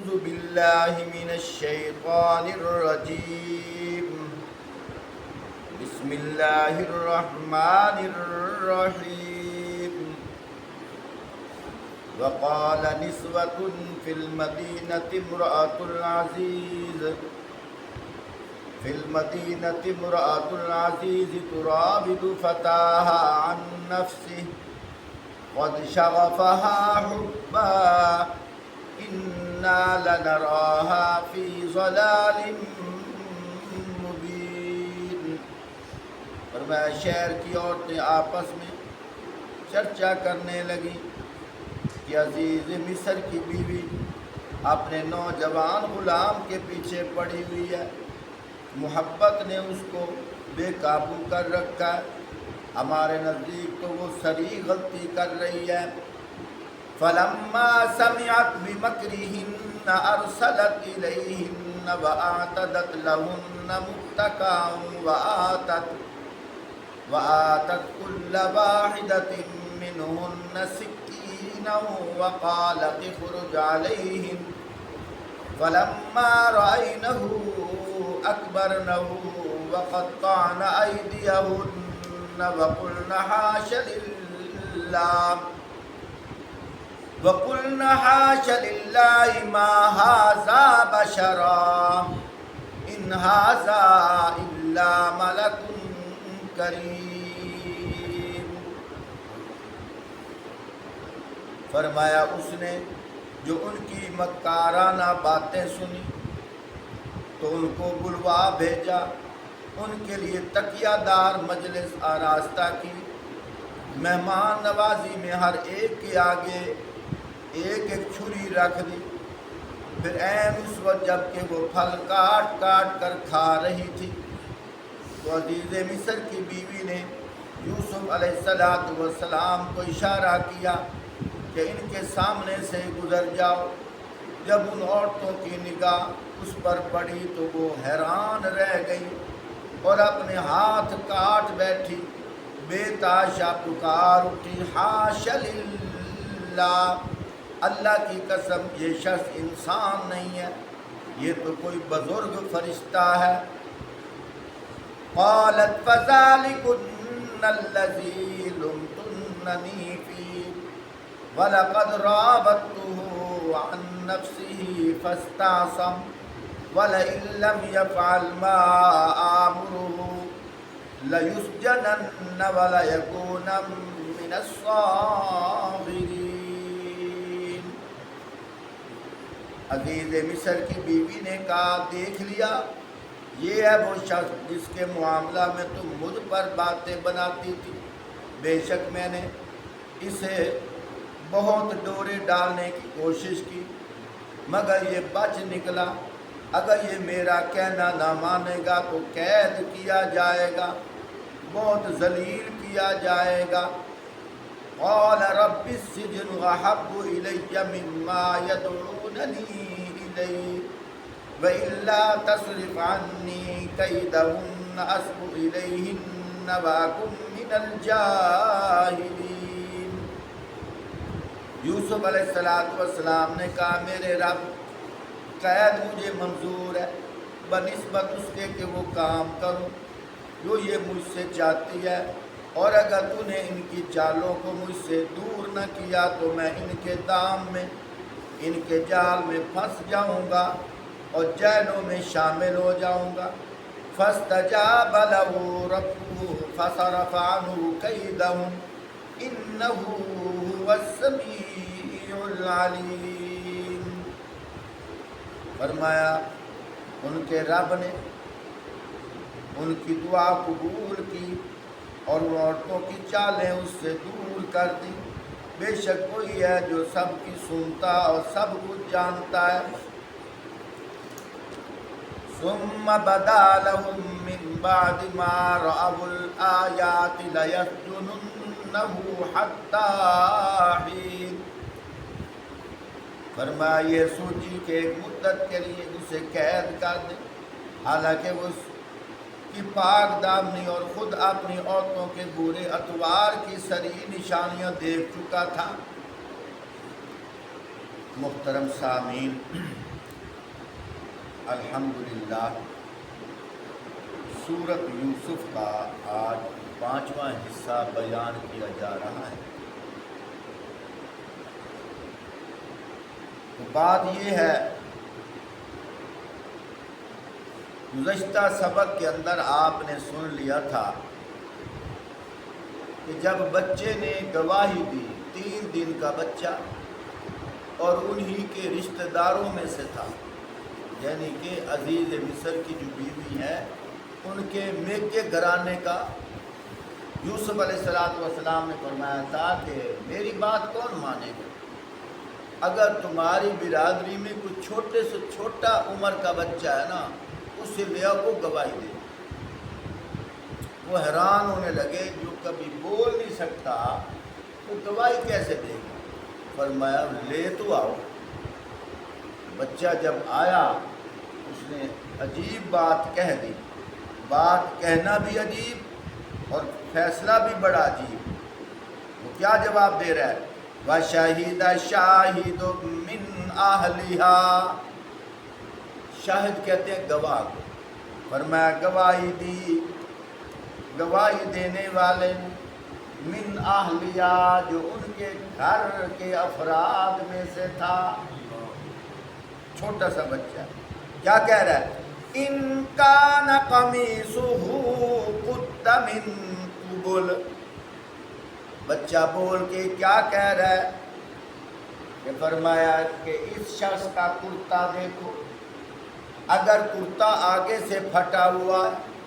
أعوذ بالله من الشيطان الرجيم بسم الله الرحمن الرحيم وقال نسوة في المدينة امرأة العزيز تراود فتاها عن نفسه قد شغفها حبا إنا لنراها في ضلال مبين۔ فرمایا شہر کی عورتیں آپس میں چرچا کرنے لگی کہ عزیز مصر کی بیوی اپنے نوجوان غلام کے پیچھے پڑی ہوئی ہے، محبت نے اس کو بے قابو کر رکھا ہے، ہمارے نزدیک تو وہ صریح غلطی کر رہی ہے۔ فلما سمعت بمكرهن ارسلت اليهن واعتدت لهن متكئا وآتت كل واحدة منهن سكينا وقالت اخرج عليهم فلما رأينه أكبرنه وقطعن أيديهن وقلن حاش لله ما هذا بشرا إن هذا إلا ملك کریم۔ فرمایا اس نے جو ان کی مکارانہ باتیں سنی تو ان کو بلوا بھیجا، ان کے لیے تکیہ دار مجلس آراستہ کی، مہمان نوازی میں ہر ایک کے آگے ایک ایک چھری رکھ دی۔ پھر عین اس وقت جب کہ وہ پھل کاٹ کاٹ کر کھا رہی تھی تو عزیز مصر کی بیوی نے یوسف علیہ السلام کو اشارہ کیا کہ ان کے سامنے سے گزر جاؤ۔ جب ان عورتوں کی نگاہ اس پر پڑی تو وہ حیران رہ گئی اور اپنے ہاتھ کاٹ بیٹھی، بے تاشا پکار اٹھی، حاش للہ، اللہ کی قسم یہ شخص انسان نہیں ہے، یہ تو کوئی بزرگ فرشتہ ہے۔ قالت فذلكن الذي لمتنني فيه ولقد راودته عن نفسه فاستعصم ولئن لم يفعل ما آمره ليسجنن وليكون من الصاغرين۔ عزیز مصر کی بیوی نے کہا دیکھ لیا، یہ ہے وہ شخص جس کے معاملہ میں تم مجھ پر باتیں بناتی تھی، بے شک میں نے اسے بہت ڈورے ڈالنے کی کوشش کی مگر یہ بچ نکلا، اگر یہ میرا کہنا نہ مانے گا تو قید کیا جائے گا، بہت ذلیل کیا جائے گا۔ قال رب السجن احب الی مما یدعوننی الیہ وَإِلَّا تَصْرِفْ عَنِّي كَيْدَهُنَّ أَصْبُ إِلَيْهِنَّ وَأَكُن مِّنَ الْجَاهِلِينَ۔ یوسف علیہ السلام نے کہا میرے رب، قید مجھے منظور ہے بنسبت اس کے کہ وہ کام کروں جو یہ مجھ سے چاہتی ہے، اور اگر تو نے ان کی چالوں کو مجھ سے دور نہ کیا تو میں ان کے دام میں، ان کے جال میں پھنس جاؤں گا اور جہنم میں شامل ہو جاؤں گا۔ فاستجاب له ربه فصرف عنه كيدهم انه هو السميع العليم۔ فرمایا ان کے رب نے ان کی دعا قبول کی اور ان عورتوں کی چالیں اس سے دور کر دی، بے شک وہی ہے جو سب کی سنتا اور سب کچھ جانتا ہے۔ ثم بدا لهم من بعد ما رأوا الآيات ليسجننه حتى حين۔ فرمایا یہ سوچی کہ ایک مدت کے لیے اسے قید کر دیں، حالانکہ وہ اس کی پاک دامنی اور خود اپنی عورتوں کے برے اطوار کی صریح نشانیاں دیکھ چکا تھا۔ محترم سامعین، الحمدللہ سورۃ یوسف کا آج 5واں حصہ بیان کیا جا رہا ہے۔ تو بات یہ ہے، گزشتہ سبق کے اندر آپ نے سن لیا تھا کہ جب بچے نے گواہی دی، 3 دن کا بچہ اور انہی کے رشتہ داروں میں سے تھا، یعنی کہ عزیز مصر کی جو بیوی ہے ان کے میکے گھرانے کا، یوسف علیہ السلام نے فرمایا تھا کہ میری بات کون مانے گا؟ اگر تمہاری برادری میں کوئی چھوٹے سے چھوٹا عمر کا بچہ ہے نا، اسے لے آؤ، وہ گواہی دے۔ وہ حیران ہونے لگے، جو کبھی بول نہیں سکتا وہ گواہی کیسے دے گا؟ فرمایا لے تو آؤ۔ بچہ جب آیا اس نے عجیب بات کہہ دی، بات کہنا بھی عجیب اور فیصلہ بھی بڑا عجیب۔ وہ کیا جواب دے رہا ہے؟ وَشَهِدَ شَاهِدٌ مِّنْ أَهْلِهَا، شاہد کہتے ہیں گواہ کو۔ فرمایا گواہی دی، گواہی دینے والے من اہلیہ، جو ان کے گھر کے افراد میں سے تھا، چھوٹا سا بچہ۔ کیا کہہ رہا ہے؟ ان کان قمیصہ قد من قبل، بچہ بول کے کیا کہہ رہا ہے کہ فرمایا کہ اس شخص کا کرتا دیکھو، اگر کرتا آگے سے پھٹا ہوا،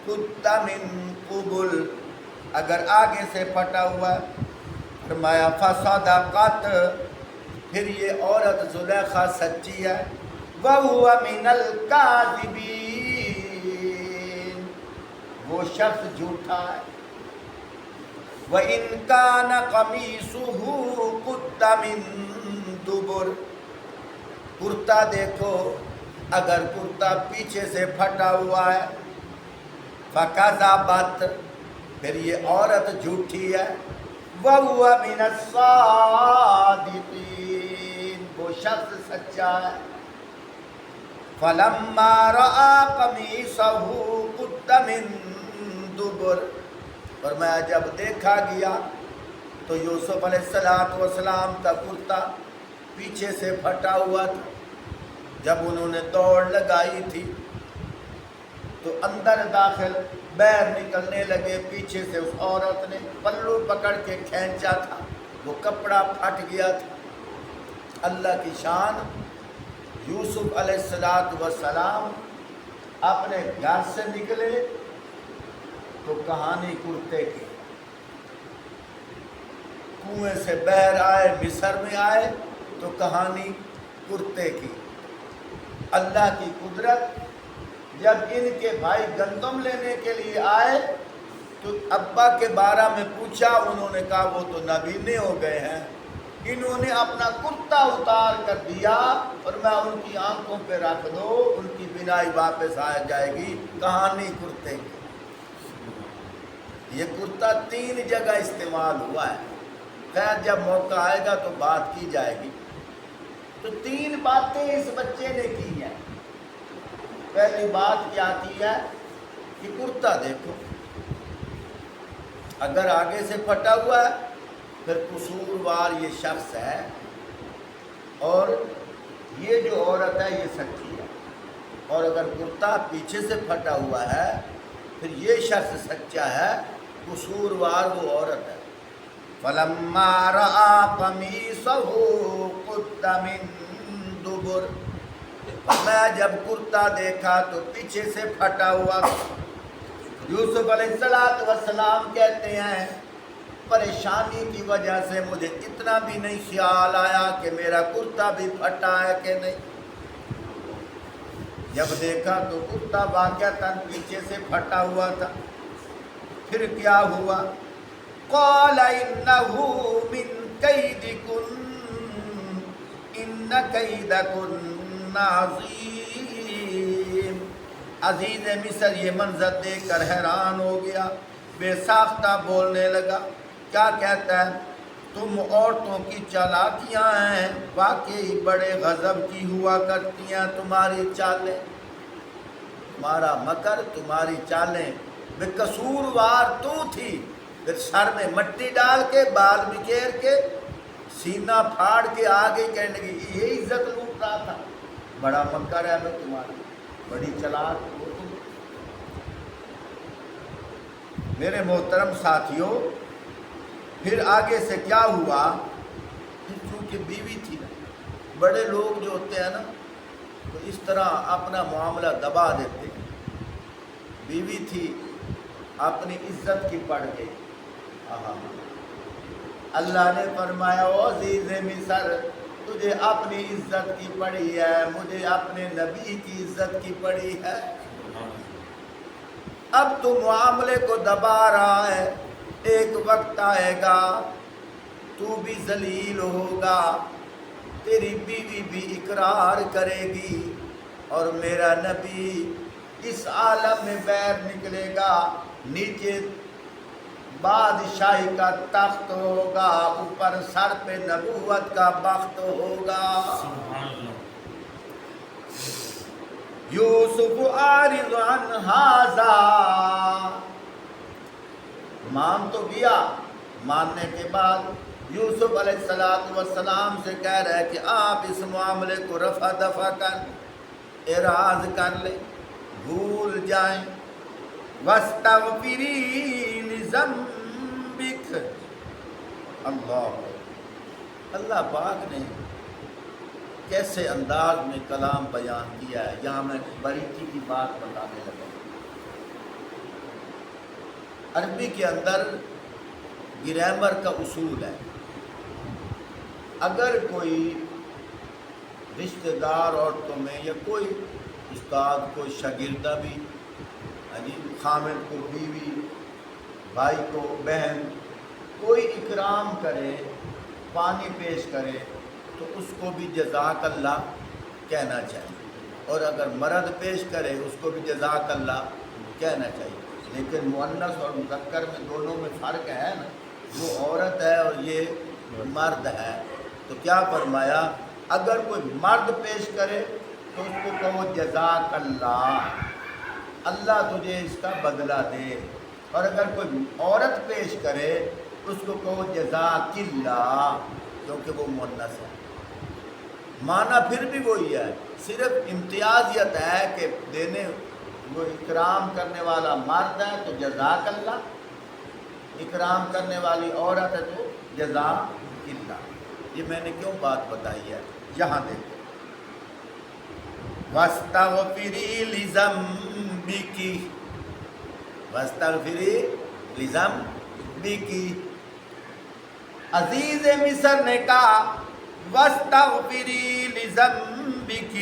قد من قبل، اگر آگے سے پھٹا ہوا ہے، فرمایا فصدقت، پھر یہ عورت زلیخا سچی ہے، وَهُوَ مِنَ الْكَاذِبِينَ، وہ شخص جھوٹا ہے۔ وَإِنْ كَانَ قَمِيصُهُ قُدَّ مِن دُبُرٍ، کرتا دیکھو، اگر کرتا پیچھے سے پھٹا ہوا ہے، فَكَذَبَتْ، پھر یہ عورت جھوٹی ہے، وَهُوَ مِنَ الصَّادِقِينَ، وہ شخص سچا ہے۔ فَلَمَّا رَأَىٰ قَمِيصَهُ قُدَّ مِن دُبُرٍ، فرمایا جب دیکھا گیا تو یوسف علیہ السلام کا کرتا پیچھے سے پھٹا ہوا تھا۔ جب انہوں نے دوڑ لگائی تھی تو اندر داخل باہر نکلنے لگے، پیچھے سے اس عورت نے پلو پکڑ کے کھینچا تھا، وہ کپڑا پھٹ گیا تھا۔ اللہ کی شان، یوسف علیہ السلام اپنے گھر سے نکلے تو کہانی کرتے کی، کنویں سے باہر آئے، مصر میں آئے تو کہانی کرتے کی۔ اللہ کی قدرت، جب ان کے بھائی گندم لینے کے لیے آئے تو ابا کے بارے میں پوچھا، انہوں نے کہا وہ تو نابینے ہو گئے ہیں۔ انہوں نے اپنا کرتا اتار کر دیا اور میں ان کی آنکھوں پہ رکھ دو، ان کی بینائی واپس آ جائے گی۔ کہانی کرتے کی، یہ کرتا 3 جگہ استعمال ہوا ہے، خیر جب موقع آئے گا تو بات کی جائے گی۔ تو 3 باتیں اس بچے نے کی ہیں۔ پہلی بات کیا کی ہے کہ کرتا دیکھو، اگر آگے سے پھٹا ہوا ہے پھر قصوروار یہ شخص ہے، اور یہ جو عورت ہے یہ سچی ہے، اور اگر کرتا پیچھے سے پھٹا ہوا ہے پھر یہ شخص سچا ہے، قصوروار وہ عورت ہے۔ فَلَمَّا رَأَىٰ قَمِيصَهُ قُدَّ مِن دُبُرٍ، میں جب کرتا دیکھا تو پیچھے سے پھٹا ہوا۔ یوسف علیہ السلام کہتے ہیں پریشانی کی وجہ سے مجھے اتنا بھی نہیں خیال آیا کہ میرا کرتا بھی پھٹا ہے کہ نہیں۔ جب دیکھا تو کرتا واقعتاً پیچھے سے پھٹا ہوا تھا۔ پھر کیا ہوا؟ قَالَ إِنَّهُ مِن كَيْدِكُنَّ إِنَّ كَيْدَكُنَّ عَظِيمٌ، عزیز مصر یہ منظر دیکھ کر حیران ہو گیا، بے ساختہ بولنے لگا۔ کیا کہتا ہے؟ تم عورتوں کی چالاکیاں ہیں، واقعی بڑے غضب کی ہوا کرتی ہیں تمہاری چالیں۔ تمہارا مکر، تمہاری چالیں بے قصوروار تو تھی، پھر سر میں مٹی ڈال کے بال بکھیر کے سینہ پھاڑ کے آگے کہنے لگی یہ عزت لوٹ رہا تھا، بڑا مکر ہے میں تمہارا، بڑی چلاک ہو تم۔ میرے محترم ساتھیوں، پھر آگے سے کیا ہوا؟ چونکہ بیوی تھی نا، بڑے لوگ جو ہوتے ہیں نا تو اس طرح اپنا معاملہ دبا دیتے ہیں۔ بیوی تھی، اپنی عزت کی پڑ گئی۔ اللہ نے فرمایا او عزیز مصر، تجھے اپنی عزت کی پڑی ہے، مجھے اپنے نبی کی عزت کی پڑی ہے۔ اب تو معاملے کو دبا رہا ہے، ایک وقت آئے گا تو بھی ذلیل ہوگا، تیری بیوی بھی اقرار کرے گی، اور میرا نبی اس عالم میں باہر نکلے گا، نیچے بادشاہی کا تخت ہوگا، اوپر سر پہ نبوت کا بخت ہوگا۔ یوسف عارض عن ھذا، مان تو گیا، ماننے کے بعد یوسف علیہ السلام سے کہہ رہا ہے کہ آپ اس معاملے کو رفع دفع کر، اعراض کر لیں، بھول جائیں۔ وَاسْتَغْفِرِي لِذَنبِكَ، اللہ پاک نے کیسے انداز میں کلام بیان کیا ہے، یہاں میں باریکی کی بات بتانے لگا۔ عربی کے اندر گرامر کا اصول ہے، اگر کوئی رشتہ دار عورتوں میں یا کوئی استاد، کوئی شاگردہ بھی، خامد کو بیوی، بھائی کو بہن، کوئی اکرام کرے، پانی پیش کرے تو اس کو بھی جزاک اللہ کہنا چاہیے، اور اگر مرد پیش کرے اس کو بھی جزاک اللہ کہنا چاہیے۔ لیکن مؤنث اور مذکر میں دونوں میں فرق ہے نا، وہ عورت ہے اور یہ مرد ہے۔ تو کیا فرمایا؟ اگر کوئی مرد پیش کرے تو اس کو کہو جزاک اللہ، اللہ تجھے اس کا بدلہ دے، اور اگر کوئی عورت پیش کرے اس کو کہو جزاک اللہ، کیونکہ وہ مؤنث ہے۔ معنی پھر بھی وہی ہے، صرف امتیازیت ہے کہ دینے وہ اکرام کرنے والا مرد ہے تو جزاک اللہ، اکرام کرنے والی عورت ہے تو جزاک اللہ۔ یہ میں نے کیوں بات بتائی ہے؟ یہاں دیکھو، وَاسْتَغْفِرِي لِذَنبِكِ، وَاسْتَغْفِرِي لِذَنبِكِ، عزیز مصر نے کہا وَاسْتَغْفِرِي لِذَنبِكِ،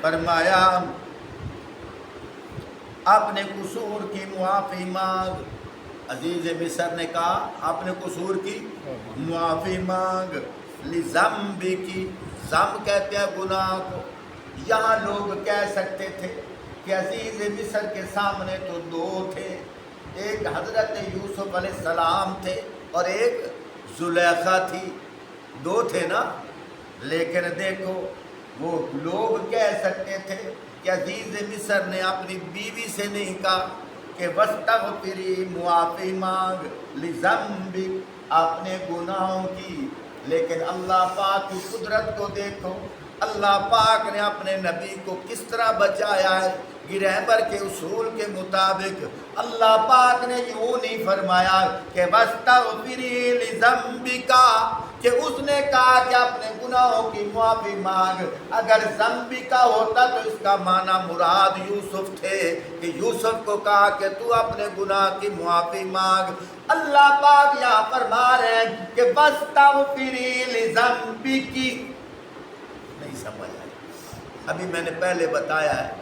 فرمایا اپنے قصور کی معافی مانگ۔ عزیز مصر نے کہا اپنے قصور کی معافی مانگ۔ لِذَنبِكِ، ذنب کہتے ہیں گناہ کو۔ یہاں لوگ کہہ سکتے تھے کہ عزیز مصر کے سامنے تو دو تھے، ایک حضرت یوسف علیہ السلام تھے اور ایک زلیخا تھی، دو تھے نا۔ لیکن دیکھو، وہ لوگ کہہ سکتے تھے کہ عزیز مصر نے اپنی بیوی سے نہیں کہا کہ وَاسْتَغْفِرِي، معافی مانگ، لِذَنبِكَ، اپنے گناہوں کی۔ لیکن اللہ پاک کی قدرت کو دیکھو، اللہ پاک نے اپنے نبی کو کس طرح بچایا ہے۔ گرامر کے اصول کے مطابق اللہ پاک نے یوں نہیں فرمایا کہ وَاسْتَغْفِرِي لِذَنبِكَ، کہ اس نے کہا کہ اپنے گناہوں کی معافی مانگ۔ اگر ذنبِكَ ہوتا تو اس کا معنی مراد یوسف تھے، کہ یوسف کو کہا کہ تو اپنے گناہ کی معافی مانگ۔ اللہ پاک یہاں فرما رہے ہیں کہ وَاسْتَغْفِرِي لِذَنبِكِ، نہیں سمجھ آئی؟ ابھی میں نے پہلے بتایا ہے،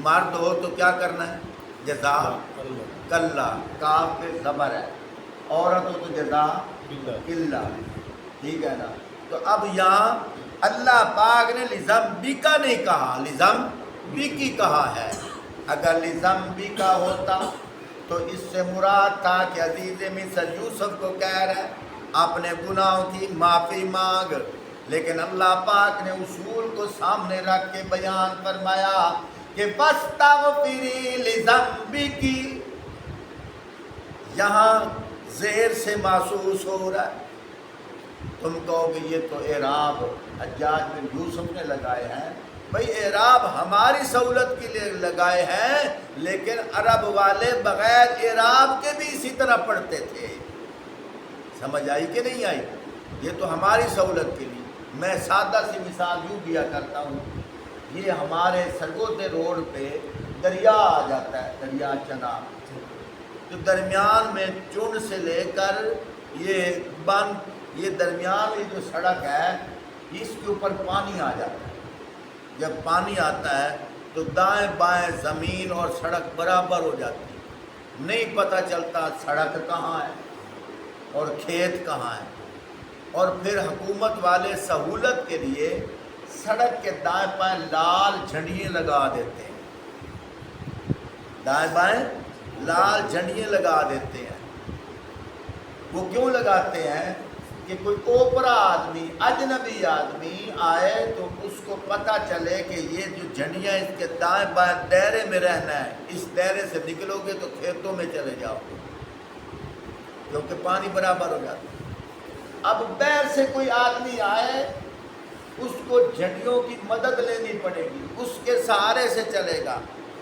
مرد ہو تو کیا کرنا ہے؟ جزاک اللہ، کاف پہ زبر ہے، عورت ہو تو جزاک اللہ، ٹھیک ہے نا؟ تو اب یہاں اللہ پاک نے لِذَنبِكَ نہیں کہا، لِذَنبِكِ کہا ہے۔ اگر لِذَنبِكَ ہوتا تو اس سے مراد تھا کہ عزیز مصر یوسف کو کہہ رہے اپنے گناہوں کی معافی مانگ۔ لیکن اللہ پاک نے اصول کو سامنے رکھ کے بیان فرمایا کہ فاستغفری لذنبکی، یہاں زیر سے محسوس ہو رہا ہے۔ تم کہو کہ یہ تو اعراب حجاج بن یوسف نے لگائے ہیں۔ بھئی اعراب ہماری سہولت کے لیے لگائے ہیں، لیکن عرب والے بغیر اعراب کے بھی اسی طرح پڑھتے تھے۔ سمجھ آئی کہ نہیں آئی؟ یہ تو ہماری سہولت کے لیے۔ میں سادہ سی مثال یوں دیا کرتا ہوں، یہ ہمارے سرگودے روڈ پہ دریا آ جاتا ہے، دریا چناب، تو درمیان میں چن سے لے کر یہ درمیان جو سڑک ہے، اس کے اوپر پانی آ جاتا ہے۔ جب پانی آتا ہے تو دائیں بائیں زمین اور سڑک برابر ہو جاتی ہے، نہیں پتہ چلتا سڑک کہاں ہے اور کھیت کہاں ہے۔ اور پھر حکومت والے سہولت کے لیے سڑک کے دائیں بائیں لال جھنڈیاں لگا دیتے ہیں، دائیں بائیں لال جھنڈیاں لگا دیتے ہیں۔ وہ کیوں لگاتے ہیں؟ کہ کوئی اوپرا آدمی، اجنبی آدمی آئے تو اس کو پتہ چلے کہ یہ جو جھنڈیاں اس کے دائیں بائیں دائرے میں رہنا ہے، اس دائرے سے نکلو گے تو کھیتوں میں چلے جاؤ گے، کیونکہ پانی برابر ہو جاتا ہے۔ اب باہر سے کوئی آدمی آئے، اس کو جھنڈیوں کی مدد لینی پڑے گی، اس کے سہارے سے چلے گا،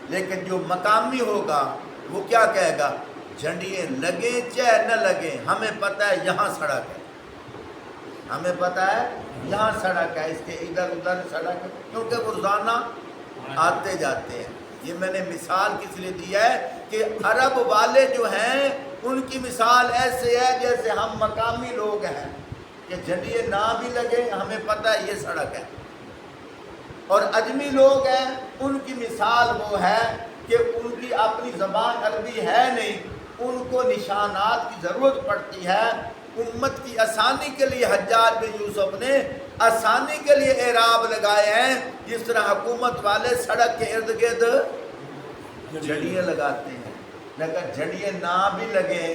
لیکن جو مقامی ہوگا وہ کیا کہے گا؟ جھنڈیاں لگیں چاہے نہ لگیں، ہمیں پتہ ہے یہاں سڑک ہے، ہمیں پتہ ہے یہاں سڑک ہے، اس کے ادھر ادھر سڑک ہے، کیونکہ روزانہ آتے جاتے ہیں۔ یہ میں نے مثال کس لیے دی ہے کہ عرب والے جو ہیں ان کی مثال ایسے ہے جیسے ہم مقامی لوگ ہیں کہ جھنڈیے نہ بھی لگے ہمیں پتہ ہے یہ سڑک ہے، اور اجمی لوگ ہیں ان کی مثال وہ ہے کہ ان کی اپنی زبان عربی ہے نہیں، ان کو نشانات کی ضرورت پڑتی ہے۔ امت کی آسانی کے لیے حجاج بن یوسف نے آسانی کے لیے اعراب لگائے ہیں، جس طرح حکومت والے سڑک کے ارد گرد جھنڈیاں لگاتے ہیں۔ اگر جھنڈیاں نہ بھی لگیں،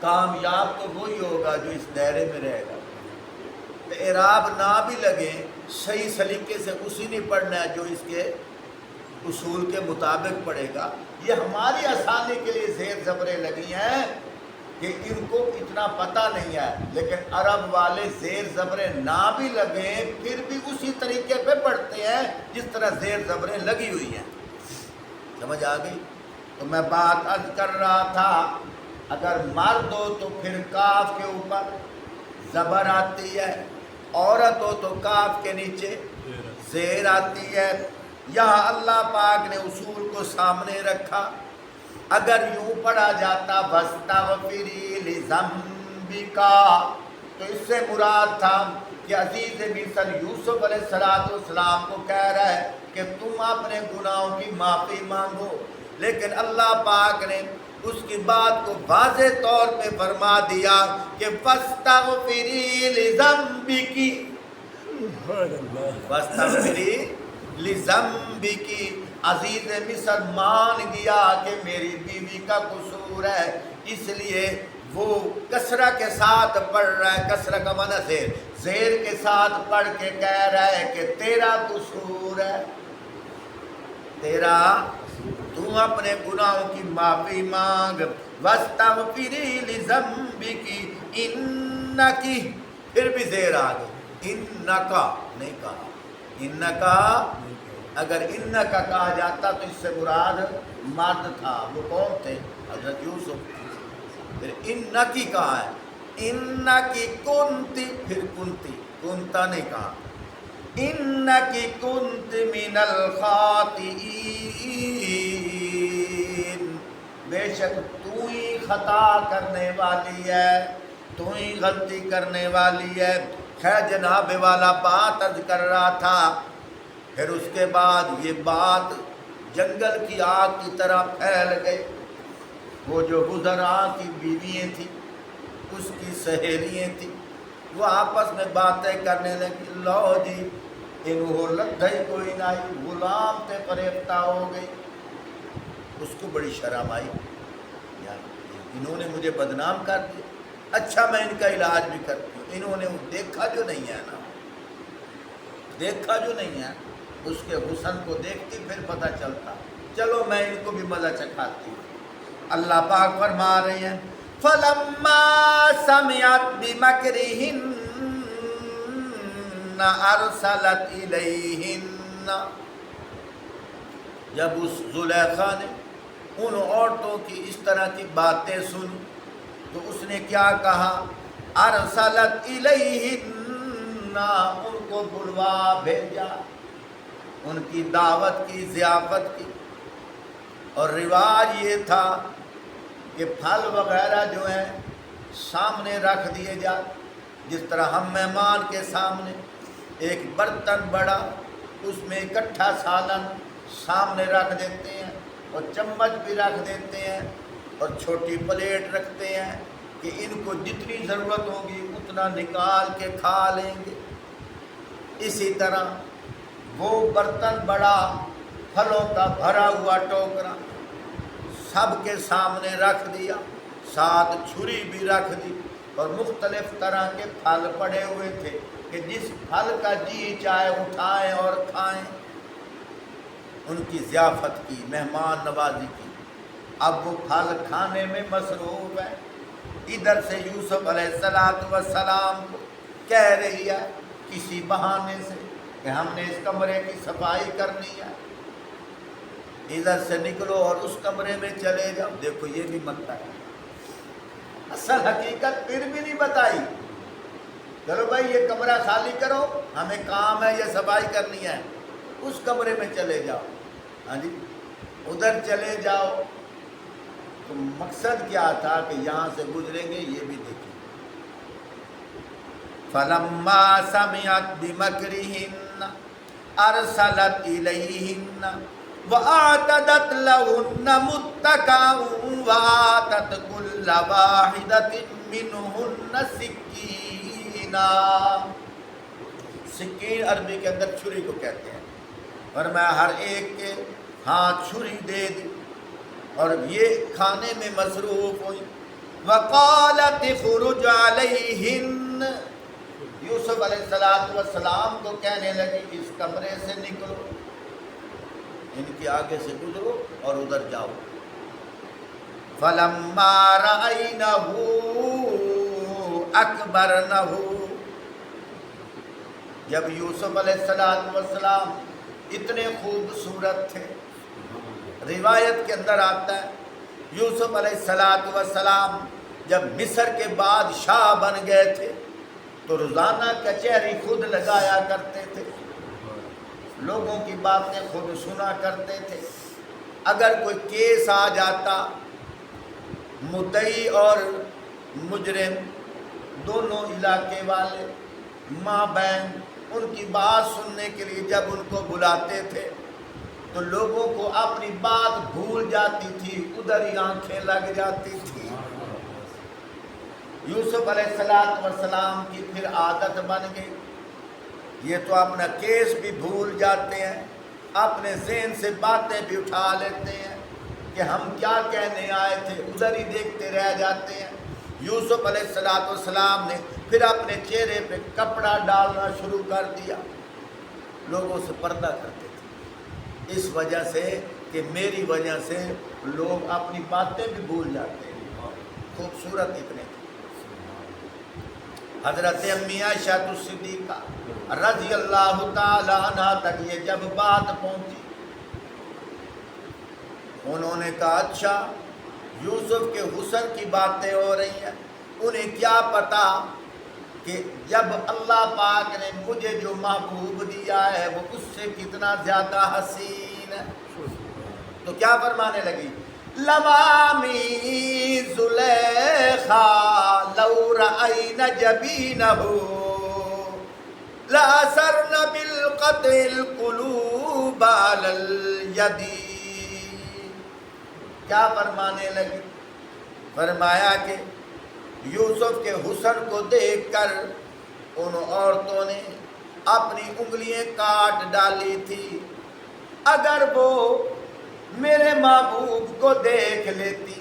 کامیاب تو وہی ہوگا جو اس دائرے میں رہے گا۔ تو اعراب نہ بھی لگے، صحیح سلیقے سے اسی نے پڑھنا ہے جو اس کے اصول کے مطابق پڑھے گا۔ یہ ہماری آسانی کے لیے زیر زبریں لگی ہیں کہ ان کو اتنا پتہ نہیں ہے، لیکن عرب والے زیر زبریں نہ بھی لگیں پھر بھی اسی طریقے پہ پڑھتے ہیں جس طرح زیر زبریں لگی ہوئی ہیں۔ سمجھ آ گئی؟ تو میں بات عرض کر رہا تھا، اگر مرد ہو تو پھر کاف کے اوپر زبر آتی ہے، عورت ہو تو کاف کے نیچے زیر آتی ہے۔ یہاں اللہ پاک نے اصول کو سامنے رکھا۔ اگر یوں پڑھا جاتا وَاسْتَغْفِرِي لِذَنْبِكَ، تو اس سے مراد تھا کہ عزیز مصر یوسف علیہ السلام کو کہہ رہا ہے کہ تم اپنے گناہوں کی معافی مانگو، لیکن اللہ پاک نے اس کی بات کو واضح طور پہ فرما دیا کہ فَاسْتَغْفِرِي لِذَنْبِكِ، فَاسْتَغْفِرِي لِذَنْبِكِ۔ عزیز مصر مان گیا کہ میری بیوی کا قصور ہے، اس لیے وہ کسرہ کے ساتھ پڑھ رہا ہے، کسرہ کا معنی زیر، زیر کے ساتھ پڑھ کے کہہ رہا ہے کہ تیرا قصور ہے، تیرا، تو اپنے گناہوں کی معافی مانگ۔ وَاسْتَغْفِرِي لِذَنْبِكِ إِنَّكِ، پھر بھی زیر آ گئی، اِنَّكَ نہیں کہا، اِنَّكَ، اگر اِنَّكَ کہا جاتا تو اس سے مراد مرد تھا، وہ کون تھے؟ حضرت یوسف۔ پھر اِنَّكِ کہا ہے، اِنَّكِ كُنْتِ، پھر کنتی، کنتا نہیں کہا، اِنَّكِ كُنْتِ مِنَ الْخَاطِئِينَ، بے شک تو ہی خطا کرنے والی ہے، تو ہی غلطی کرنے والی ہے۔ خیر جناب والا بات عرض کر رہا تھا، پھر اس کے بعد یہ بات جنگل کی آگ کی طرح پھیل گئی۔ وہ جو وزراء کی بیویاں تھیں، اس کی سہیلیاں تھیں، وہ آپس میں باتیں کرنے لگی، لو جی انہوں لدھائی کوئی نائی، غلام تے فریفتہ ہو گئی۔ اس کو بڑی شرم آئی، انہوں نے مجھے بدنام کر دیا، اچھا میں ان کا علاج بھی کرتی ہوں۔ انہوں نے دیکھا جو نہیں ہے نا، دیکھا جو نہیں ہے، اس کے حسن کو دیکھتی پھر پتہ چلتا، چلو میں ان کو بھی مزہ چکھاتی ہوں۔ اللہ پاک فرما رہے ہیں فَلَمَّا سَمِعَتْ بِمَكْرِهِنَّ أَرْسَلَتْ إِلَيْهِنَّ، جب اس زلیخا نے ان عورتوں کی اس طرح کی باتیں سنی تو اس نے کیا کہا، ارسلت الیہن، ان کو بلوا بھیجا، ان کی دعوت کی، ضیافت کی۔ اور رواج یہ تھا کہ پھل وغیرہ جو ہیں سامنے رکھ دیے جائے، جس طرح ہم مہمان کے سامنے ایک برتن بڑا، اس میں اکٹھا سالن سامنے رکھ دیتے ہیں اور چمچ بھی رکھ دیتے ہیں اور چھوٹی پلیٹ رکھتے ہیں کہ ان کو جتنی ضرورت ہوگی اتنا نکال کے کھا لیں گے۔ اسی طرح وہ برتن بڑا، پھلوں کا بھرا ہوا ٹوکرا سب کے سامنے رکھ دیا، ساتھ چھری بھی رکھ دی، اور مختلف طرح کے پھل پڑے ہوئے تھے کہ جس پھل کا جی چاہے اٹھائیں اور کھائیں۔ ان کی ضیافت کی، مہمان نوازی کی۔ اب وہ پھل کھانے میں مصروف ہے، ادھر سے یوسف علیہ السلام کو کہہ رہی ہے کسی بہانے سے کہ ہم نے اس کمرے کی صفائی کرنی ہے، ادھر سے نکلو اور اس کمرے میں چلے جاؤ۔ دیکھو یہ بھی مطلب ہے، اصل حقیقت پھر بھی نہیں بتائی۔ چلو بھائی یہ کمرہ خالی کرو، ہمیں کام ہے، یہ صفائی کرنی ہے، اس کمرے میں چلے جاؤ، ہاں جی ادھر چلے جاؤ۔ تو مقصد کیا تھا کہ یہاں سے گزریں گے، یہ بھی دیکھیں۔ فَلَمَّا سَمِعَتْ بِمَكْرِهِنَّ أَرْسَلَتْ إِلَيْهِنَّ وَآتَدَتْ لَهُنَّ مُتَّكَأً وَآتَتْ كُلَّ وَاحِدَةٍ مِّنْهُنَّ سِكِّينًا۔ سکین عربی کے اندر چھری کو کہتے ہیں، فرمایا ہر ایک کے ہاتھ چھری دے دی اور یہ کھانے میں مصروف ہوئی۔ وَقَالَتِ اخْرُجْ عَلَيْهِنَّ، یوسف علیہ السلام کو کہنے لگی اس کمرے سے نکلو، ان کے آگے سے گزرو اور ادھر جاؤ۔ فَلَمَّا رَأَيْنَهُ أَكْبَرْنَهُ، جب یوسف علیہ السلام اتنے خوبصورت تھے، روایت کے اندر آتا ہے یوسف علیہ السلام جب مصر کے بادشاہ بن گئے تھے تو روزانہ کچہری خود لگایا کرتے تھے، لوگوں کی باتیں خود سنا کرتے تھے۔ اگر کوئی کیس آ جاتا، مدعی اور مجرم دونوں علاقے والے ماں بہن ان کی بات سننے کے لیے جب ان کو بلاتے تھے تو لوگوں کو اپنی بات بھول جاتی تھی، ادھر ہی آنکھیں لگ جاتی تھی۔ یوسف علیہ السلام کی پھر عادت بن گئی، یہ تو اپنا کیس بھی بھول جاتے ہیں، اپنے ذہن سے باتیں بھی اٹھا لیتے ہیں کہ ہم کیا کہنے آئے تھے، ادھر ہی دیکھتے رہ جاتے ہیں۔ یوسف علیہ السلام نے پھر اپنے چہرے پہ کپڑا ڈالنا شروع کر دیا، لوگوں سے پردہ کرتے تھے، اس وجہ سے کہ میری وجہ سے لوگ اپنی باتیں بھی بھول جاتے ہیں، خوبصورت اتنے تھے۔ حضرت امی عائشہ صدیقہ رضی اللہ تعالی عنہ تک یہ جب بات پہنچی، انہوں نے کہا اچھا یوسف کے حسن کی باتیں ہو رہی ہیں، انہیں کیا پتا کہ جب اللہ پاک نے مجھے جو محبوب دیا ہے وہ اس سے کتنا زیادہ حسین ہے۔ تو کیا فرمانے لگی، لوامی زلیخا لو رأین جبینہ لأثرن بالقطع القلوب علی الیدی۔ کیا فرمانے لگی، فرمایا کہ یوسف کے حسن کو دیکھ کر ان عورتوں نے اپنی انگلیاں کاٹ ڈالی تھی، اگر وہ میرے محبوب کو دیکھ لیتی۔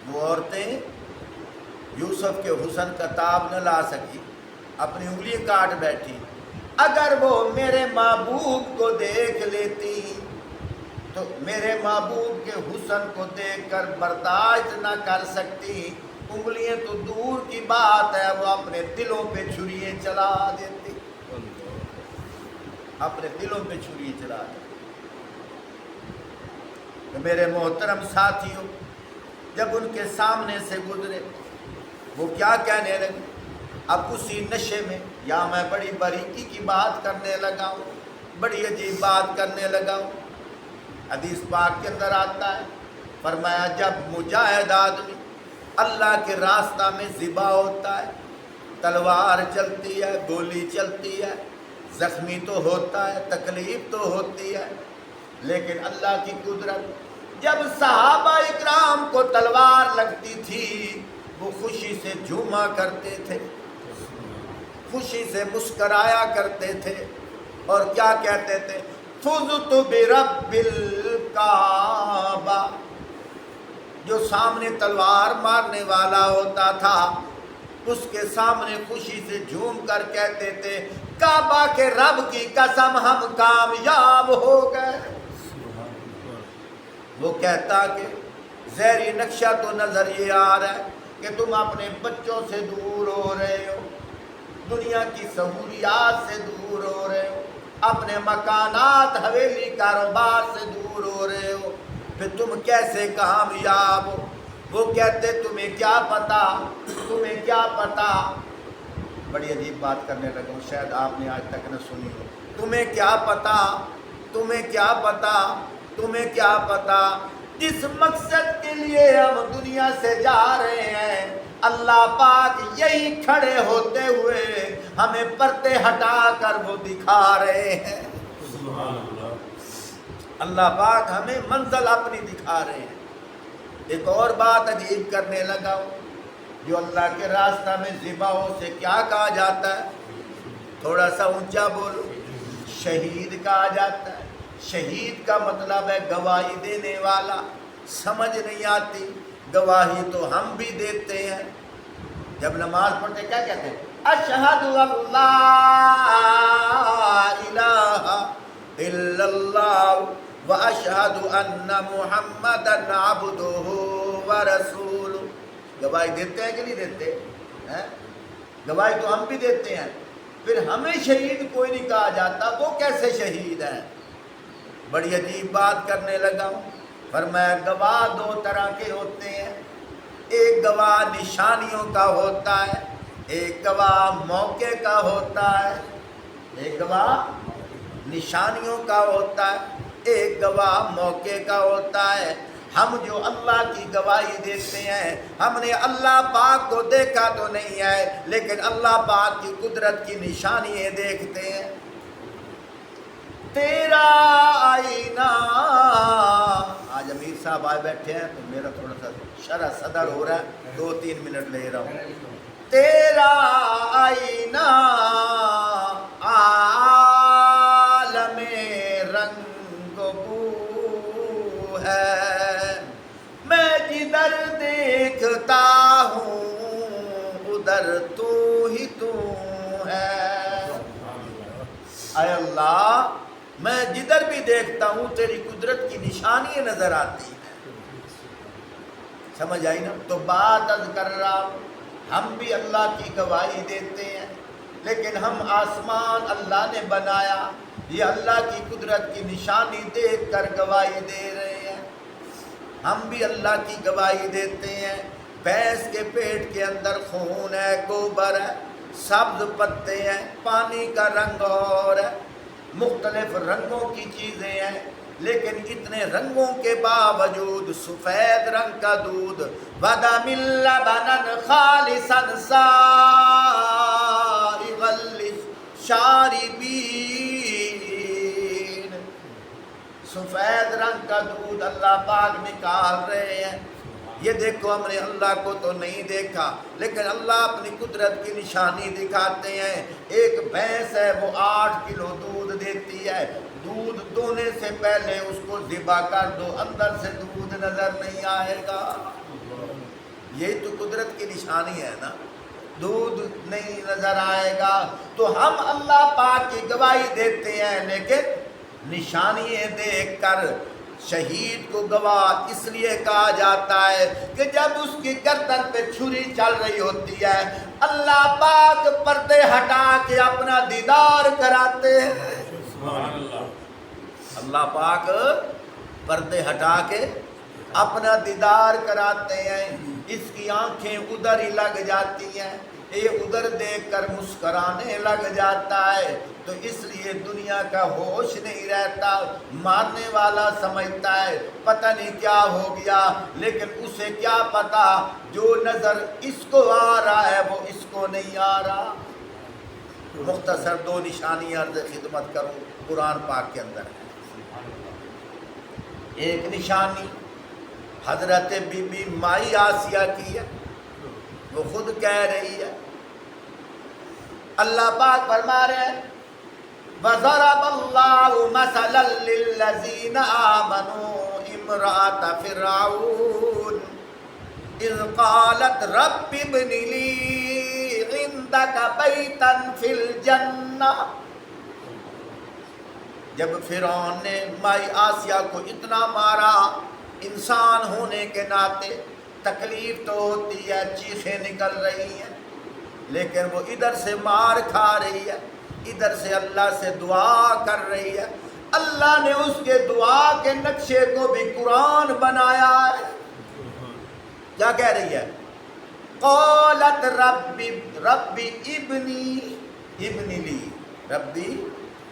وہ عورتیں یوسف کے حسن کا تاب نہ لا سکی، اپنی انگلیاں کاٹ بیٹھی، اگر وہ میرے محبوب کو دیکھ لیتی تو میرے محبوب کے حسن کو دیکھ کر برداشت نہ کر سکتی، انگلیاں تو دور کی بات ہے، وہ اپنے دلوں پہ چھریاں چلا دیتی، اپنے دلوں پہ چھریاں چلا دیتی۔ تو میرے محترم ساتھیوں، جب ان کے سامنے سے گزرے وہ کیا کہنے لگے؟ اب اسی نشے میں یا میں بڑی باریکی کی بات کرنے لگا ہوں، بڑی عجیب بات کرنے لگا ہوں۔ حدیث پاک کے اندر آتا ہے، فرمایا جب مجاہد آدمی اللہ کے راستہ میں ذبح ہوتا ہے، تلوار چلتی ہے، گولی چلتی ہے، زخمی تو ہوتا ہے، تکلیف تو ہوتی ہے، لیکن اللہ کی قدرت، جب صحابہ اکرام کو تلوار لگتی تھی وہ خوشی سے جھوما کرتے تھے، خوشی سے مسکرایا کرتے تھے، اور کیا کہتے تھے؟ فزت برب الکعبہ۔ جو سامنے تلوار مارنے والا ہوتا تھا اس کے سامنے خوشی سے جھوم کر کہتے تھے کعبہ کے رب کی قسم ہم کامیاب ہو گئے۔ وہ کہتا کہ ظاہری نقشہ تو نظر یہ آ رہا ہے کہ تم اپنے بچوں سے دور ہو رہے ہو، دنیا کی سہولیات سے دور ہو رہے ہو، اپنے مکانات، حویلی، کاروبار سے دور ہو رہے ہو، پھر تم کیسے کامیاب ہو؟ وہ کہتے تمہیں کیا پتا، تمہیں کیا پتا۔ بڑی عجیب بات کرنے لگا ہوں، شاید آپ نے آج تک نہ سنی ہو۔ تمہیں کیا پتا، تمہیں کیا پتا، تمہیں کیا پتا، جس مقصد کے لیے ہم دنیا سے جا رہے ہیں اللہ پاک یہی کھڑے ہوتے ہوئے ہمیں پردے ہٹا کر وہ دکھا رہے ہیں۔ اللہ پاک ہمیں منزل اپنی دکھا رہے ہیں۔ ایک اور بات عجیب کرنے لگا ہوں، جو اللہ کے راستہ میں ذبحوں سے کیا کہا جاتا ہے؟ تھوڑا سا اونچا بولو۔ شہید کہا جاتا ہے۔ شہید کا مطلب ہے گواہی دینے والا۔ سمجھ نہیں آتی، گواہی تو ہم بھی دیتے ہیں۔ جب نماز پڑھتے کیا کہتے ہیں؟ اشہد اللہ الہ الا اللہ واشہد ان محمدن عبدہ ورسولہ۔ گواہی دیتے ہیں کہ نہیں دیتے ہیں؟ گواہی تو ہم بھی دیتے ہیں، پھر ہمیں شہید کوئی نہیں کہا جاتا، وہ کیسے شہید ہیں؟ بڑی عجیب بات کرنے لگا ہوں۔ فرمایا گواہ دو طرح کے ہوتے ہیں، ایک گواہ نشانیوں کا ہوتا ہے، ایک گواہ موقع کا ہوتا ہے۔ ایک گواہ نشانیوں کا ہوتا ہے، ایک گواہ موقع کا ہوتا ہے۔ ہم جو اللہ کی گواہی دیتے ہیں، ہم نے اللہ پاک کو دیکھا تو نہیں ہے، لیکن اللہ پاک کی قدرت کی نشانیاں دیکھتے ہیں۔ تیرا آئینہ، آج امیر صاحب آئے بیٹھے ہیں تو میرا تھوڑا سا شرح صدر ہو رہا ہے، 2-3 منٹ لے رہا ہوں۔ تیرا آئینہ عالم رنگ و بو ہے، میں جدھر دیکھتا ہوں ادھر تو ہی تو ہے۔ اے اللہ، میں جدھر بھی دیکھتا ہوں تیری قدرت کی نشانیاں نظر آتی ہیں۔ سمجھ آئی نا؟ تو بات از کر رہا ہوں، ہم بھی اللہ کی گواہی دیتے ہیں، لیکن ہم آسمان اللہ نے بنایا، یہ اللہ کی قدرت کی نشانی دیکھ کر گواہی دے رہے ہیں۔ ہم بھی اللہ کی گواہی دیتے ہیں۔ بھینس کے پیٹ کے اندر خون ہے، گوبر ہے، سبز پتے ہیں، پانی کا رنگ اور ہے، مختلف رنگوں کی چیزیں ہیں، لیکن اتنے رنگوں کے باوجود سفید رنگ کا دودھ وَدَمِ لَبَنًا خَالِصًا سَائِغًا لِلشَّارِبِينَ، سفید رنگ کا دودھ اللہ پاک نکال رہے ہیں۔ یہ دیکھو ہم نے اللہ کو تو نہیں دیکھا، لیکن اللہ اپنی قدرت کی نشانی دکھاتے ہیں۔ ایک بھینس ہے، وہ 8 کلو دودھ دیتی ہے، دودھ دونے سے پہلے اس کو ذبح کر دو، اندر سے دودھ نظر نہیں آئے گا۔ یہی تو قدرت کی نشانی ہے نا۔ دودھ نہیں نظر آئے گا۔ تو ہم اللہ پاک کی گواہی دیتے ہیں، لیکن نشانیاں دیکھ کر شہید کو گواہ اس لیے کہا جاتا ہے کہ جب اس کی گردن پہ چھری چل رہی ہوتی ہے، اللہ پاک پردے ہٹا کے اپنا دیدار کراتے ہیں۔ سبحان اللہ۔ اللہ پاک پردے ہٹا کے اپنا دیدار کراتے ہیں۔ اس کی آنکھیں ادھر ہی لگ جاتی ہیں، یہ ادھر دیکھ کر مسکرانے لگ جاتا ہے، تو اس لیے دنیا کا ہوش نہیں رہتا۔ مارنے والا سمجھتا ہے پتہ نہیں کیا ہو گیا، لیکن اسے کیا پتا جو نظر اس کو آ رہا ہے وہ اس کو نہیں آ رہا۔ مختصر دو نشانیاں عرض خدمت کروں قرآن پاک کے اندر ہے۔ ایک نشانی حضرت بی بی مائی آسیہ کی ہے، وہ خود کہہ رہی ہے، اللہ پاک فرما رہے ہیں وَضَرَبَ اللَّهُ مَثَلًا لِلَّذِينَ آمَنُوا امْرَأَتَ فِرْعَوْنَ إِذْ قَالَتْ رَبِّ ابْنِ لِي عِندَكَ بَيْتًا فِي الْجَنَّةِ۔ جب فرعون نے مائی آسیہ کو اتنا مارا، انسان ہونے کے ناطے تکلیف تو ہوتی ہے، چیخیں نکل رہی ہیں، لیکن وہ ادھر سے مار کھا رہی ہے، ادھر سے اللہ سے دعا کر رہی ہے۔ اللہ نے اس کے دعا کے نقشے کو بھی قرآن بنایا ہے۔ کیا کہہ رہی ہے؟ قالت ربی ابنی لی، ربی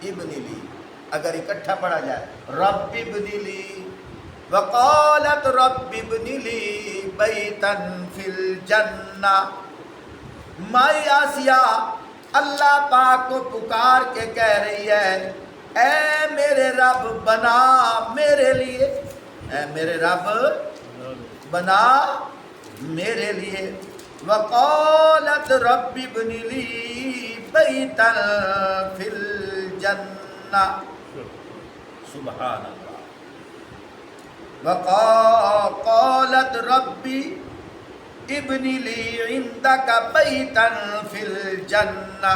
ابنی لی، اگر اکٹھا پڑھا جائے رب ابنی لی، وقالت رب ابنی لی بیتا فی الجنہ۔ مائی آسیہ اللہ پاک کو پکار کے کہہ رہی ہے اے میرے رب بنا میرے لیے، اے میرے رب بنا میرے لیے۔ وقالت رب ابن لی بیتا فی الجنہ، سبحان اللہ۔ وقالت ربی ابن لی عندک بیتا فی الجنہ،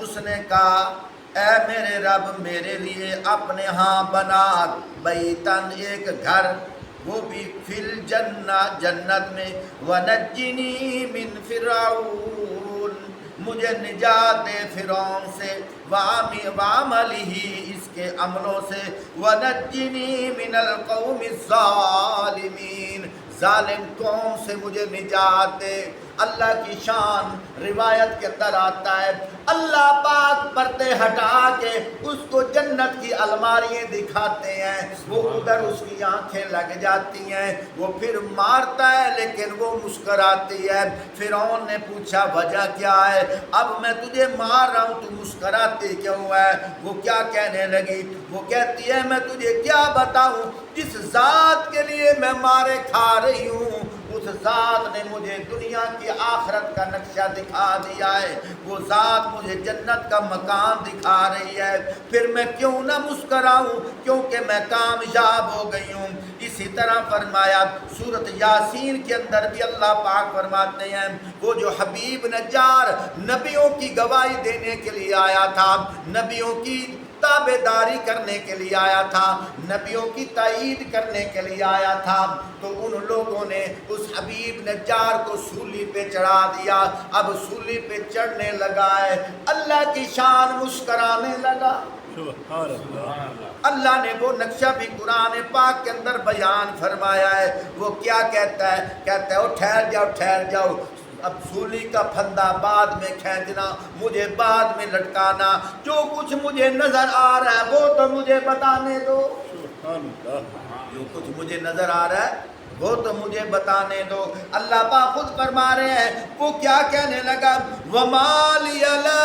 اس نے کہا اے میرے رب میرے لیے اپنے ہاں بنا بیتن ایک گھر، وہ بھی فی الجنہ جنت میں، ونجنی من فرعون، مجھے نجات دے فرعون سے، وعملہ اس کے عملوں سے، ونجنی من القوم الظالمین، ظالم قوم سے مجھے نجات دے۔ اللہ کی شان روایت کے اندر آتا ہے اللہ پاک پردے ہٹا کے اس کو جنت کی الماریاں دکھاتے ہیں، وہ ادھر اس کی آنکھیں لگ جاتی ہیں، وہ پھر مارتا ہے لیکن وہ مسکراتی ہے۔ فرعون نے پوچھا وجہ کیا ہے؟ اب میں تجھے مار رہا ہوں تو مسکراتی کیوں ہے؟ وہ کیا کہنے لگی؟ وہ کہتی ہے میں تجھے کیا بتاؤں، جس ذات کے لیے میں مارے کھا رہی ہوں اس ذات نے مجھے دنیا کی آخرت کا نقشہ دکھا دیا ہے، وہ ذات مجھے جنت کا مکان دکھا رہی ہے، پھر میں کیوں نہ مسکراؤں کیونکہ میں کامیاب ہو گئی ہوں۔ اسی طرح فرمایا سورۃ یاسین کے اندر بھی اللہ پاک فرماتے ہیں وہ جو حبیب نجار نبیوں کی گواہی دینے کے لیے آیا تھا، نبیوں کی تابعداری کرنے کے لیے آیا تھا، نبیوں کی تائید کرنے کے لیے آیا تھا، تو ان لوگوں نے اس حبیب نجار کو سولی پہ چڑھا دیا۔ اب سولی پہ چڑھنے لگا ہے، اللہ کی شان مسکرانے لگا۔ اللہ نے وہ نقشہ بھی قرآن پاک کے اندر بیان فرمایا ہے۔ وہ کیا کہتا ہے؟ کہتا ہے ٹھہر جاؤ ٹھہر جاؤ، اب سولی کا پھندا بعد میں کھینچنا، مجھے بعد میں لٹکانا، جو کچھ مجھے نظر آ رہا ہے وہ تو مجھے بتانے دو، جو کچھ مجھے نظر آ رہا ہے وہ تو مجھے بتانے دو۔ اللہ پاک خود فرما رہے ہیں وہ کیا کہنے لگا وَمَا لِيَ لَا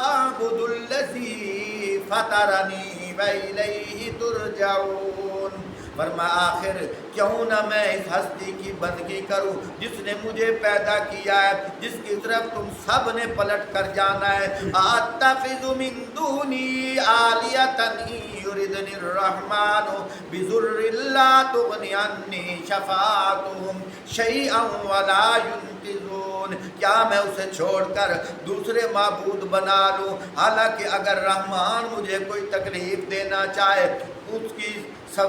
أَعْبُدُ الَّذِي فَطَرَنِي وَإِلَيْهِ تُرْجَعُونَ۔ فرمایا آخر کیوں نہ میں اس ہستی کی بندگی کروں جس نے مجھے پیدا کیا ہے، جس کی طرف تم سب نے پلٹ کر جانا ہے۔ أَتَّخِذُ مِن دُونِهِ آلِهَةً إِن يُرِدْنِ الرَّحْمَنُ بِضُرٍّ لَّا تُغْنِ عَنِّي شَفَاعَتُهُمْ شَيْئًا وَلَا يُنقِذُونَ۔ کیا میں اسے چھوڑ کر دوسرے معبود بنا لوں؟ حالانکہ اگر رحمان مجھے کوئی تکلیف دینا چاہے اس کی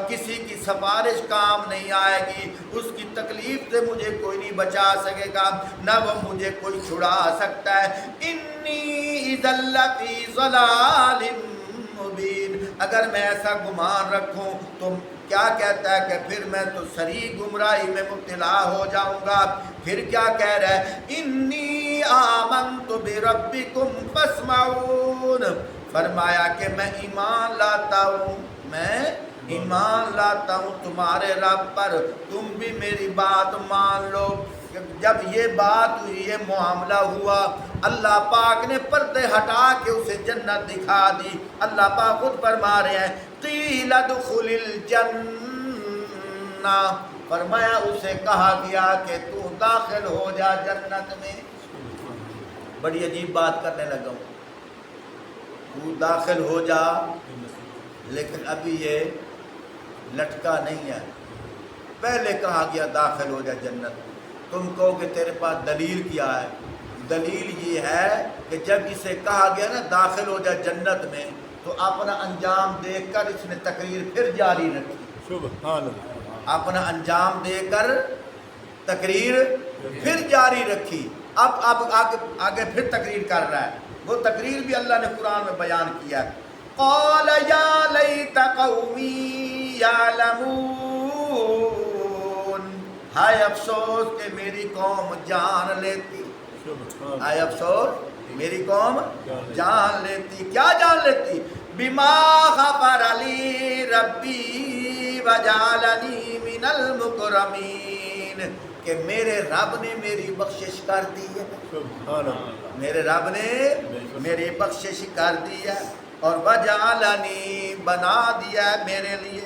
کسی کی سفارش کام نہیں آئے گی، اس کی تکلیف سے مجھے کوئی نہیں بچا سکے گا، نہ وہ مجھے کوئی چھڑا سکتا ہے۔ انی اذا لفی ضلال مبین، اگر میں ایسا گمان رکھوں تو کیا کہتا ہے کہ پھر میں تو صریح گمراہی میں مبتلا ہو جاؤں گا۔ پھر کیا کہہ رہا ہے؟ انی آمنت بربکم فاسمعون، فرمایا کہ میں ایمان لاتا ہوں، میں ایمان لاتا ہوں تمہارے رب پر، تم بھی میری بات مان لو۔ جب یہ بات ہوئی، یہ معاملہ ہوا، اللہ پاک نے پردے ہٹا کے اسے جنت دکھا دی۔ اللہ پاک خود فرما رہے ہیں قیل ادخل الجنہ، فرمایا اسے کہا گیا کہ تو داخل ہو جا جنت میں۔ بڑی عجیب بات کرنے لگا ہوں، تو داخل ہو جا، لیکن ابھی یہ لٹکا نہیں ہے۔ پہلے کہا گیا داخل ہو جا جنت، تم کہو کہ تیرے پاس دلیل کیا ہے؟ دلیل یہ ہے کہ جب اسے کہا گیا نا داخل ہو جا جنت میں، تو اپنا انجام دیکھ کر اس نے تقریر پھر جاری رکھی۔ سبحان اللہ، اپنا انجام دے کر تقریر پھر جاری رکھی۔ اب آگے پھر تقریر کر رہا ہے، وہ تقریر بھی اللہ نے قرآن میں بیان کیا ہے۔ قال یا لیت قومی یعلمون، ہائے افسوس کہ میری قوم جان لیتی، ہائے افسوس میری قوم جان لیتی۔ کیا جان لیتی؟ بما غفر لی ربی وجعلنی من المکرمین، کہ میرے رب نے میری بخشش کر دی ہے، میرے رب نے میری بخشش کر دی ہے، اور وجعلنی بنا دیا ہے میرے لیے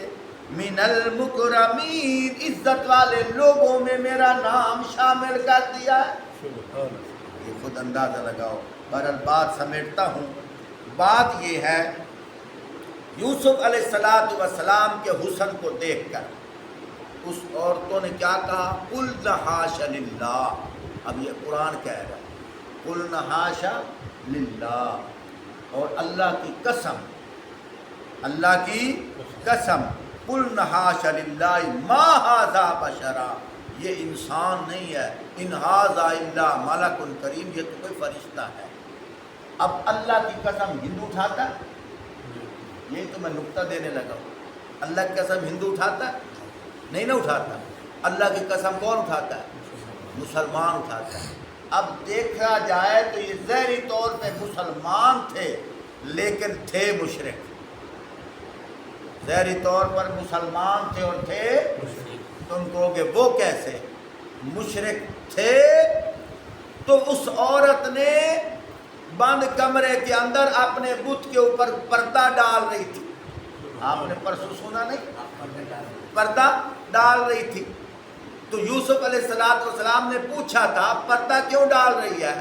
من المکرمین، عزت والے لوگوں میں میرا نام شامل کر دیا ہے۔ یہ خود اندازہ لگاؤ۔ بہرحال بات سمیٹتا ہوں، بات یہ ہے یوسف علیہ السلام کے حسن کو دیکھ کر اس عورتوں نے کیا کہا؟ قلنا حاش للہ، اب یہ قرآن کہہ رہا ہے قلنا حاش للہ، اور اللہ کی قسم، اللہ کی قسم، قلنا حاش للہ ما ھذا بشرا، یہ انسان نہیں ہے، ان ھذا الا ملک کریم، یہ تو کوئی فرشتہ ہے۔ اب اللہ کی قسم ہندو اٹھاتا ہے؟ یہ تو میں نقطہ دینے لگا ہوں۔ اللہ کی قسم ہندو اٹھاتا ہے؟ نہیں نہ اٹھاتا۔ اللہ کی قسم کون اٹھاتا ہے؟ مسلمان اٹھاتا ہے۔ اب دیکھا جائے تو یہ ظاہری طور پہ مسلمان تھے لیکن تھے مشرک، ظاہری طور پر مسلمان تھے اور تھے، تم کہو گے وہ کیسے؟ مشرک تھے تو اس عورت نے بند کمرے کے اندر اپنے بت کے اوپر پردہ ڈال رہی تھی، آپ نے پرسوں سنا نہیں؟ پردہ ڈال رہی تھی، تو یوسف علیہ السلام نے پوچھا تھا پردہ کیوں ڈال رہی ہے؟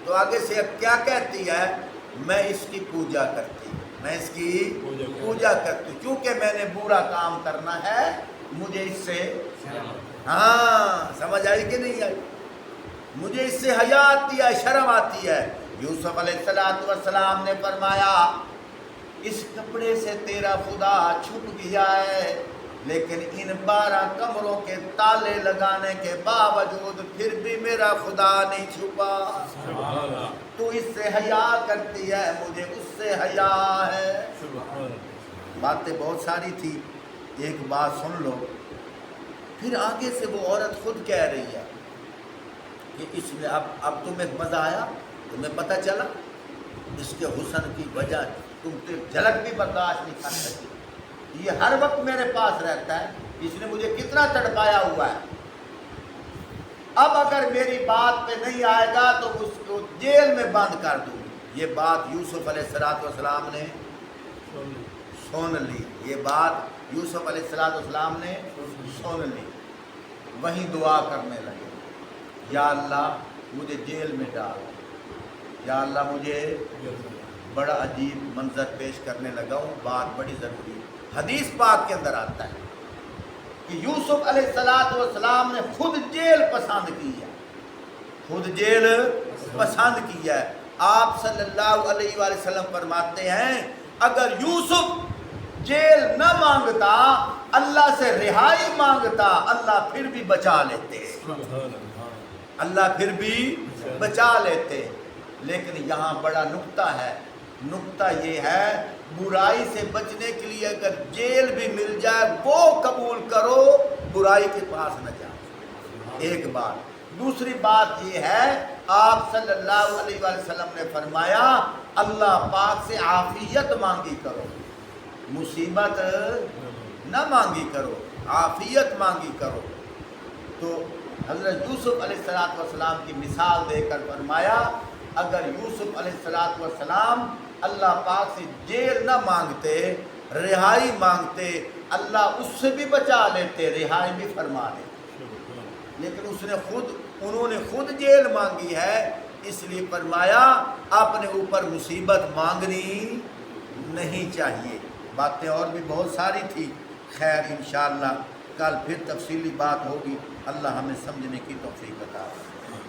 تو آگے سے کیا کہتی ہے؟ میں اس کی پوجا کرتی ہوں، میں اس کی پوجا کرتی ہوں، کیونکہ میں نے برا کام کرنا ہے، مجھے اس سے، ہاں سمجھ آئی کہ نہیں آئی؟ مجھے اس سے حیا آتی ہے، شرم آتی ہے۔ یوسف علیہ السلام نے فرمایا اس کپڑے سے تیرا خدا چھپ گیا ہے، لیکن ان 12 کمروں کے تالے لگانے کے باوجود پھر بھی میرا خدا نہیں چھپا۔ تو اس سے حیا کرتی ہے، مجھے اس سے حیا ہے۔ باتیں بہت ساری تھی، ایک بات سن لو، پھر آگے سے وہ عورت خود کہہ رہی ہے کہ اس نے اب تمہیں مزہ آیا، تمہیں پتہ چلا اس کے حسن کی وجہ تم جھلک بھی برداشت نہیں کر سکتی، یہ ہر وقت میرے پاس رہتا ہے، اس نے مجھے کتنا تڑپایا ہوا ہے، اب اگر میری بات پہ نہیں آئے گا تو اس کو جیل میں بند کر دوں گی۔ یہ بات یوسف علیہ السلام نے سن لی، یہ بات یوسف علیہ السلام نے سن لی، وہیں دعا کرنے لگے، یا اللہ مجھے جیل میں ڈال، یا اللہ مجھے، بڑا عجیب منظر پیش کرنے لگا ہوں، بات بڑی ضروری ہے۔ حدیث پاک کے اندر آتا ہے کہ یوسف علیہ السلام نے خود جیل پسند کی ہے، خود جیل پسند کی ہے۔ آپ صلی اللہ علیہ وآلہ وسلم فرماتے ہیں اگر یوسف جیل نہ مانگتا، اللہ سے رہائی مانگتا، اللہ پھر بھی بچا لیتے، اللہ پھر بھی بچا لیتے۔ لیکن یہاں بڑا نکتہ ہے، نکتہ یہ ہے برائی سے بچنے کے لیے اگر جیل بھی مل جائے وہ قبول کرو، برائی کے پاس نہ جاؤ، ایک بات۔ دوسری بات یہ ہے آپ صلی اللہ علیہ وآلہ وسلم نے فرمایا اللہ پاک سے عافیت مانگی کرو، مصیبت نہ مانگی کرو، عافیت مانگی کرو۔ تو حضرت یوسف علیہ السلام کی مثال دے کر فرمایا اگر یوسف علیہ السلام اللہ پاک سے جیل نہ مانگتے، رہائی مانگتے، اللہ اس سے بھی بچا لیتے، رہائی بھی فرما لیتے، لیکن انہوں نے خود جیل مانگی ہے، اس لیے فرمایا اپنے اوپر مصیبت مانگنی نہیں چاہیے۔ باتیں اور بھی بہت ساری تھی، خیر انشاءاللہ کل پھر تفصیلی بات ہوگی، اللہ ہمیں سمجھنے کی توفیق عطا فرمائے۔